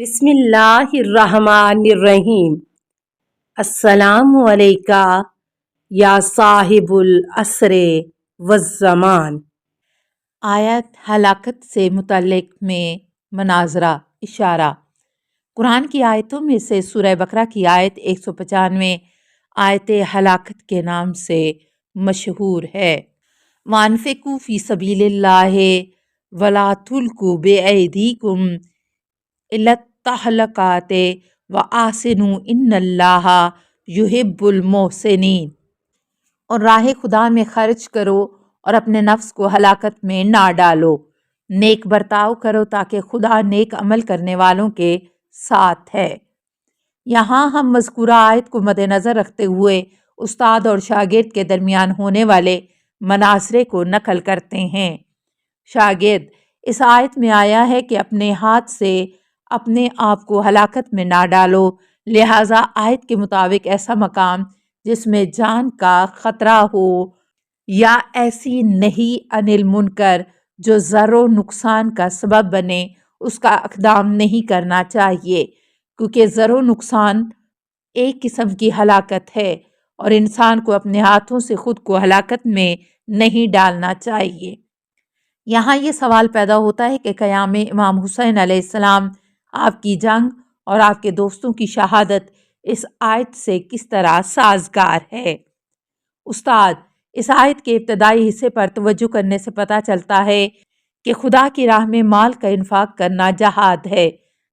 بسم اللہ الرحمن الرحیم۔ السلام علیکہ یا صاحب العصر والزمان۔ آیت ہلاکت سے متعلق میں مناظرہ اشارہ۔ قرآن کی آیتوں میں سے سورہ بقرہ کی آیت 195 آیت ہلاکت کے نام سے مشہور ہے۔ وَأَنفِقُوا فِي سَبِيلِ اللَّهِ وَلَا تُلْقُوا بِأَيْدِيكُمْ إِلَى التَّهْلُكَةِ وَأَحْسِنُوا إِنَّ اللَّهَ يُحِبُّ الْمُحْسِنِينَ۔ اور راہ خدا میں خرچ کرو اور اپنے نفس کو ہلاکت میں نہ ڈالو، نیک برتاؤ کرو تاکہ خدا نیک عمل کرنے والوں کے ساتھ ہے۔ یہاں ہم مذکورہ آیت کو مد نظر رکھتے ہوئے استاد اور شاگرد کے درمیان ہونے والے مناظرے کو نقل کرتے ہیں۔ شاگرد: اس آیت میں آیا ہے کہ اپنے ہاتھ سے اپنے آپ کو ہلاکت میں نہ ڈالو، لہٰذا آیت کے مطابق ایسا مقام جس میں جان کا خطرہ ہو یا ایسی نہی عن المنکر جو ضرر و نقصان کا سبب بنے، اس کا اقدام نہیں کرنا چاہیے، کیونکہ ضرر و نقصان ایک قسم کی ہلاکت ہے اور انسان کو اپنے ہاتھوں سے خود کو ہلاکت میں نہیں ڈالنا چاہیے۔ یہاں یہ سوال پیدا ہوتا ہے کہ قیام امام حسین علیہ السلام، آپ کی جنگ اور آپ کے دوستوں کی شہادت اس آیت سے کس طرح سازگار ہے؟ استاد: اس آیت کے ابتدائی حصے پر توجہ کرنے سے پتہ چلتا ہے کہ خدا کی راہ میں مال کا انفاق کرنا جہاد ہے،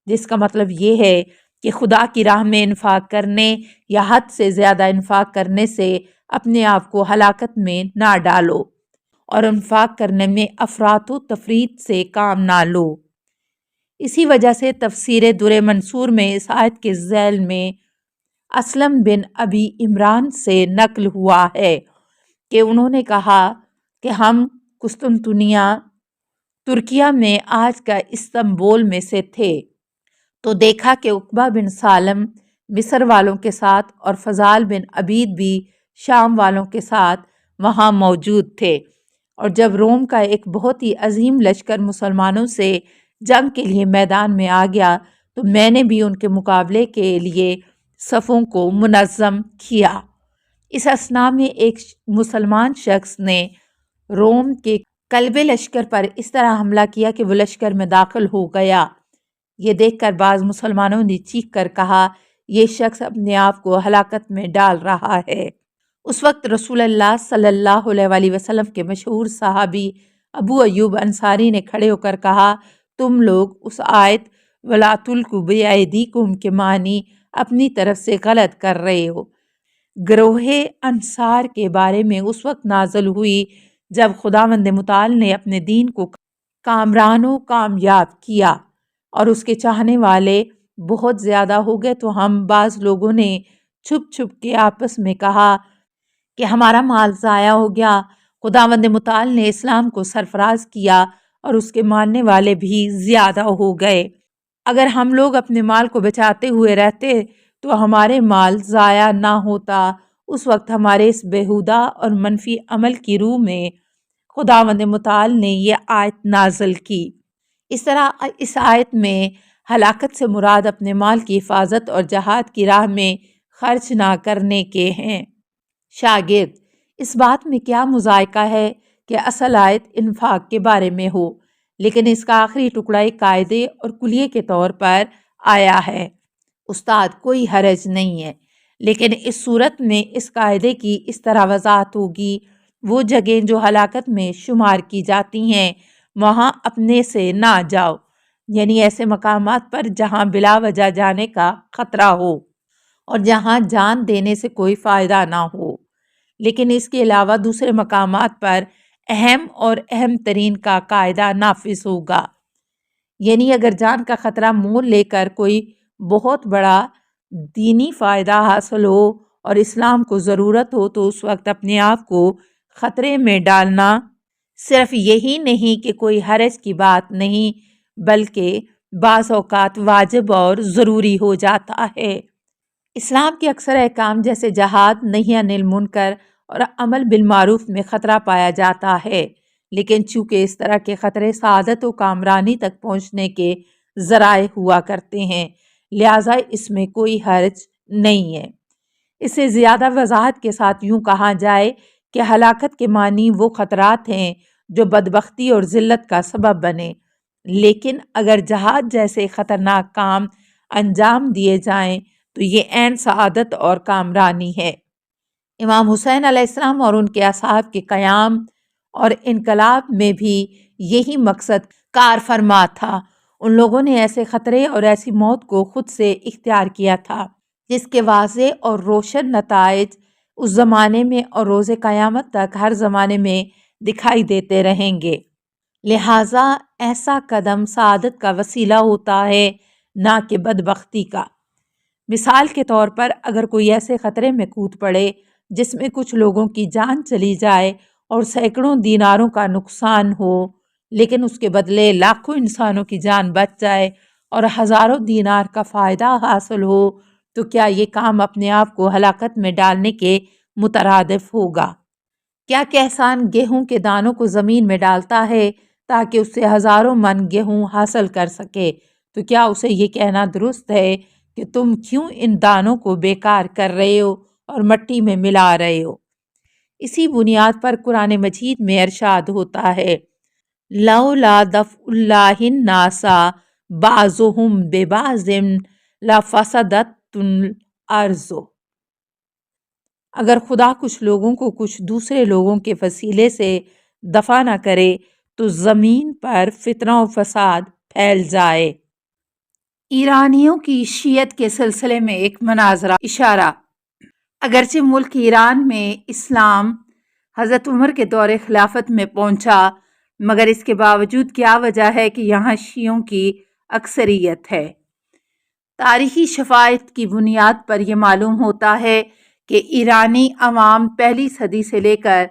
جس کا مطلب یہ ہے کہ خدا کی راہ میں انفاق کرنے یا حد سے زیادہ انفاق کرنے سے اپنے آپ کو ہلاکت میں نہ ڈالو اور انفاق کرنے میں افراط و تفریط سے کام نہ لو۔ اسی وجہ سے تفسیر در منصور میں اس آیت کے ذیل میں اسلم بن ابی عمران سے نقل ہوا ہے کہ انہوں نے کہا کہ ہم قسطنطنیہ ترکیہ میں آج کا استنبول میں سے تھے تو دیکھا کہ عقبہ بن سالم مصر والوں کے ساتھ اور فضال بن عبید بھی شام والوں کے ساتھ وہاں موجود تھے، اور جب روم کا ایک بہت ہی عظیم لشکر مسلمانوں سے جنگ کے لیے میدان میں آ گیا تو میں نے بھی ان کے مقابلے کے لیے صفوں کو منظم کیا۔ اس اثناء میں ایک مسلمان شخص نے روم کے قلب لشکر پر اس طرح حملہ کیا کہ وہ لشکر میں داخل ہو گیا۔ یہ دیکھ کر بعض مسلمانوں نے چیخ کر کہا، یہ شخص اپنے آپ کو ہلاکت میں ڈال رہا ہے۔ اس وقت رسول اللہ صلی اللہ علیہ وآلہ وسلم کے مشہور صحابی ابو ایوب انصاری نے کھڑے ہو کر کہا، تم لوگ اس آیت وَلَا تُلْقُوا بِأَيْدِيكُمْ کے معنی اپنی طرف سے غلط کر رہے ہو۔ گروہ انصار کے بارے میں اس وقت نازل ہوئی جب خداوند متعال نے اپنے دین کو کامران و کامیاب کیا اور اس کے چاہنے والے بہت زیادہ ہو گئے، تو ہم بعض لوگوں نے چھپ چھپ کے آپس میں کہا کہ ہمارا مال ضائع ہو گیا۔ خداوند متعال نے اسلام کو سرفراز کیا اور اس کے ماننے والے بھی زیادہ ہو گئے۔ اگر ہم لوگ اپنے مال کو بچاتے ہوئے رہتے تو ہمارے مال ضائع نہ ہوتا۔ اس وقت ہمارے اس بیہودہ اور منفی عمل کی روح میں خداوند متعال نے یہ آیت نازل کی۔ اس طرح اس آیت میں ہلاکت سے مراد اپنے مال کی حفاظت اور جہاد کی راہ میں خرچ نہ کرنے کے ہیں۔ شاگرد: اس بات میں کیا مذائقہ ہے کہ اصل آیت انفاق کے بارے میں ہو، لیکن اس کا آخری ٹکڑا ایک قاعدے اور کلیے کے طور پر آیا ہے؟ استاد: کوئی حرج نہیں ہے، لیکن اس صورت میں اس قاعدے کی اس طرح وضاحت ہوگی، وہ جگہیں جو ہلاکت میں شمار کی جاتی ہیں وہاں اپنے سے نہ جاؤ، یعنی ایسے مقامات پر جہاں بلا وجہ جانے کا خطرہ ہو اور جہاں جان دینے سے کوئی فائدہ نہ ہو، لیکن اس کے علاوہ دوسرے مقامات پر اہم اور اہم ترین کا قاعدہ نافذ ہوگا۔ یعنی اگر جان کا خطرہ مول لے کر کوئی بہت بڑا دینی فائدہ حاصل ہو اور اسلام کو ضرورت ہو تو اس وقت اپنے آپ کو خطرے میں ڈالنا صرف یہی نہیں کہ کوئی حرج کی بات نہیں، بلکہ بعض اوقات واجب اور ضروری ہو جاتا ہے۔ اسلام کے اکثر احکام جیسے جہاد، نہی عن المنکر اور عمل بالمعروف میں خطرہ پایا جاتا ہے، لیکن چونکہ اس طرح کے خطرے سعادت و کامرانی تک پہنچنے کے ذرائع ہوا کرتے ہیں، لہٰذا اس میں کوئی حرج نہیں ہے۔ اسے زیادہ وضاحت کے ساتھ یوں کہا جائے کہ ہلاکت کے معنی وہ خطرات ہیں جو بدبختی اور ذلت کا سبب بنے، لیکن اگر جہاد جیسے خطرناک کام انجام دیے جائیں تو یہ عین سعادت اور کامرانی ہے۔ امام حسین علیہ السلام اور ان کے اصحاب کے قیام اور انقلاب میں بھی یہی مقصد کار فرما تھا۔ ان لوگوں نے ایسے خطرے اور ایسی موت کو خود سے اختیار کیا تھا جس کے واضح اور روشن نتائج اس زمانے میں اور روز قیامت تک ہر زمانے میں دکھائی دیتے رہیں گے۔ لہٰذا ایسا قدم سعادت کا وسیلہ ہوتا ہے، نہ کہ بدبختی کا۔ مثال کے طور پر اگر کوئی ایسے خطرے میں کود پڑے جس میں کچھ لوگوں کی جان چلی جائے اور سینکڑوں دیناروں کا نقصان ہو، لیکن اس کے بدلے لاکھوں انسانوں کی جان بچ جائے اور ہزاروں دینار کا فائدہ حاصل ہو، تو کیا یہ کام اپنے آپ کو ہلاکت میں ڈالنے کے مترادف ہوگا؟ کیا کسان گیہوں کے دانوں کو زمین میں ڈالتا ہے تاکہ اس سے ہزاروں من گیہوں حاصل کر سکے، تو کیا اسے یہ کہنا درست ہے کہ تم کیوں ان دانوں کو بیکار کر رہے ہو اور مٹی میں ملا رہے ہو؟ اسی بنیاد پر قرآن مجید میں ارشاد ہوتا ہے، لولا دفع اللہ الناس بعضهم ببعض لفسدت الارض۔ اگر خدا کچھ لوگوں کو کچھ دوسرے لوگوں کے وسیلے سے دفع نہ کرے تو زمین پر فتنہ و فساد پھیل جائے۔ ایرانیوں کی شیعت کے سلسلے میں ایک مناظرہ اشارہ۔ اگرچہ ملک ایران میں اسلام حضرت عمر کے دور خلافت میں پہنچا، مگر اس کے باوجود کیا وجہ ہے کہ یہاں شیعوں کی اکثریت ہے؟ تاریخی شفاہت کی بنیاد پر یہ معلوم ہوتا ہے کہ ایرانی عوام پہلی صدی سے لے کر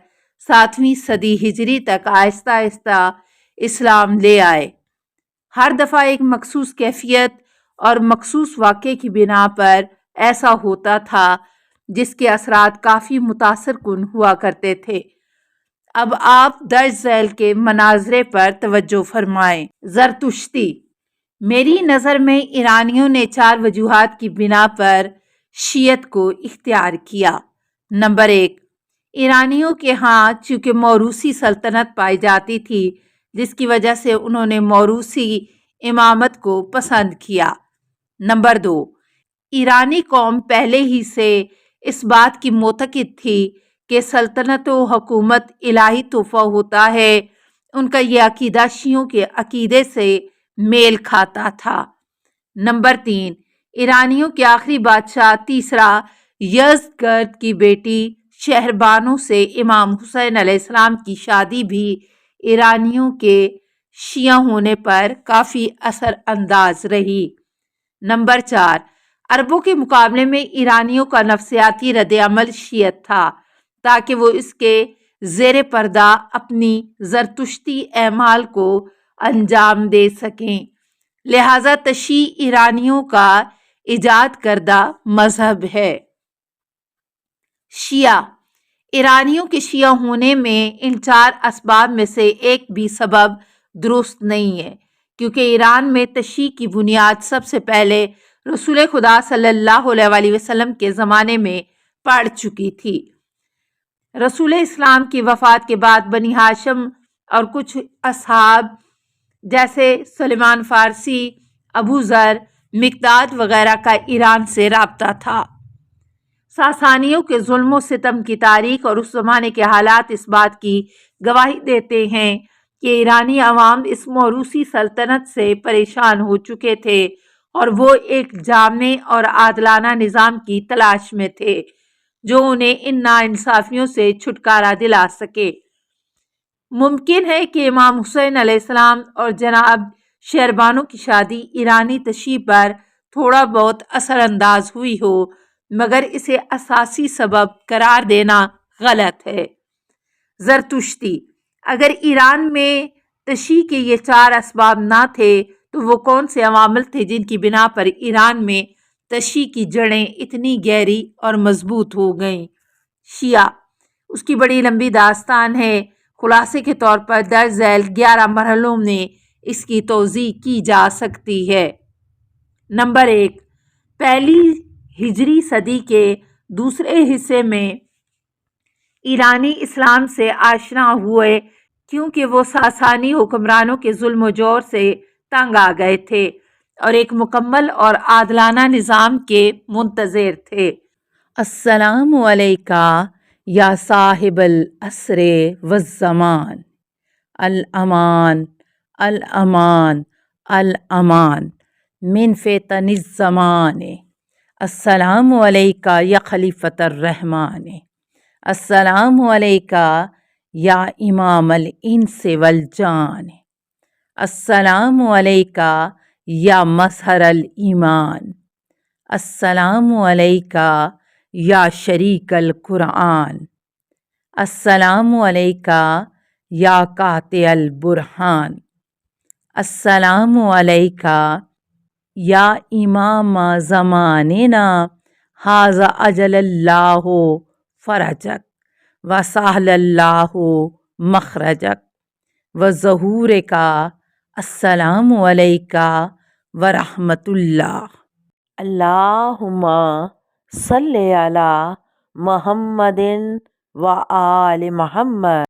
7ویں صدی ہجری تک آہستہ آہستہ اسلام لے آئے۔ ہر دفعہ ایک مخصوص کیفیت اور مخصوص واقعے کی بنا پر ایسا ہوتا تھا جس کے اثرات کافی متاثر کن ہوا کرتے تھے۔ اب آپ درج ذیل کے مناظرے پر توجہ فرمائیں۔ زرتشتی۔ میری نظر میں ایرانیوں نے 4 وجوہات کی بنا پر شیعت کو اختیار کیا۔ نمبر 1، ایرانیوں کے ہاں چونکہ موروثی سلطنت پائی جاتی تھی، جس کی وجہ سے انہوں نے موروثی امامت کو پسند کیا۔ نمبر 2، ایرانی قوم پہلے ہی سے اس بات کی معتقد تھی کہ سلطنت و حکومت الہی تحفہ ہوتا ہے۔ ان کا یہ عقیدہ شیعوں کے عقیدے سے میل کھاتا تھا۔ نمبر 3، ایرانیوں کے آخری بادشاہ تیسرا یزدگرد کی بیٹی شہربانو سے امام حسین علیہ السلام کی شادی بھی ایرانیوں کے شیعہ ہونے پر کافی اثر انداز رہی۔ نمبر 4، عربوں کے مقابلے میں ایرانیوں کا نفسیاتی رد عمل شیعت تھا تاکہ وہ اس کے زیر پردہ اپنی زرتشتی اعمال کو انجام دے سکیں۔ لہٰذا تشیع ایرانیوں کا ایجاد کردہ مذہب ہے۔ شیعہ۔ ایرانیوں کے شیعہ ہونے میں ان 4 اسباب میں سے ایک بھی سبب درست نہیں ہے، کیونکہ ایران میں تشیع کی بنیاد سب سے پہلے رسول خدا صلی اللہ علیہ وسلم کے زمانے میں پڑ چکی تھی۔ رسول اسلام کی وفات کے بعد بنی ہاشم اور کچھ اصحاب جیسے سلیمان فارسی، ابو ذر، مقداد وغیرہ کا ایران سے رابطہ تھا۔ ساسانیوں کے ظلم و ستم کی تاریخ اور اس زمانے کے حالات اس بات کی گواہی دیتے ہیں کہ ایرانی عوام اس موروثی سلطنت سے پریشان ہو چکے تھے اور وہ ایک جامع اور عادلانہ نظام کی تلاش میں تھے جو انہیں ان ناانصافیوں سے چھٹکارا دلا سکے۔ ممکن ہے کہ امام حسین علیہ السلام اور جناب شہربانو کی شادی ایرانی تشیع پر تھوڑا بہت اثر انداز ہوئی ہو، مگر اسے اساسی سبب قرار دینا غلط ہے۔ زرتشتی۔ اگر ایران میں تشیع کے یہ 4 اسباب نہ تھے تو وہ کون سے عوامل تھے جن کی بنا پر ایران میں تشیع کی جڑیں اتنی گہری اور مضبوط ہو گئیں؟ شیعہ۔ اس کی بڑی لمبی داستان ہے۔ خلاصے کے طور پر درج ذیل 11 مرحلوں میں اس کی توضیح کی جا سکتی ہے۔ نمبر 1، پہلی ہجری صدی کے دوسرے حصے میں ایرانی اسلام سے آشنا ہوئے کیونکہ وہ ساسانی حکمرانوں کے ظلم و جور سے تنگ آ گئے تھے اور ایک مکمل اور عادلانہ نظام کے منتظر تھے۔ السلام علیکہ یا صاحب العصر والزمان، الامان الامان الامان من فتن الزمان، السلام علیکہ یا خلیفۃ الرحمن، السلام علیکہ یا امام الانس والجان، السلام علیکہ یا مظہر الایمان، السلام علیکہ یا شریک القرآن، السلام علیکہ یا قاطع البرہان، السلام علیکہ یا امام زماننا ھذا اجل اللہ فرجک وسہل اللہ مخرجک وظہورک، السلام علیکہ ورحمۃ اللہ۔ اللہم صلی علی محمد و آل محمد۔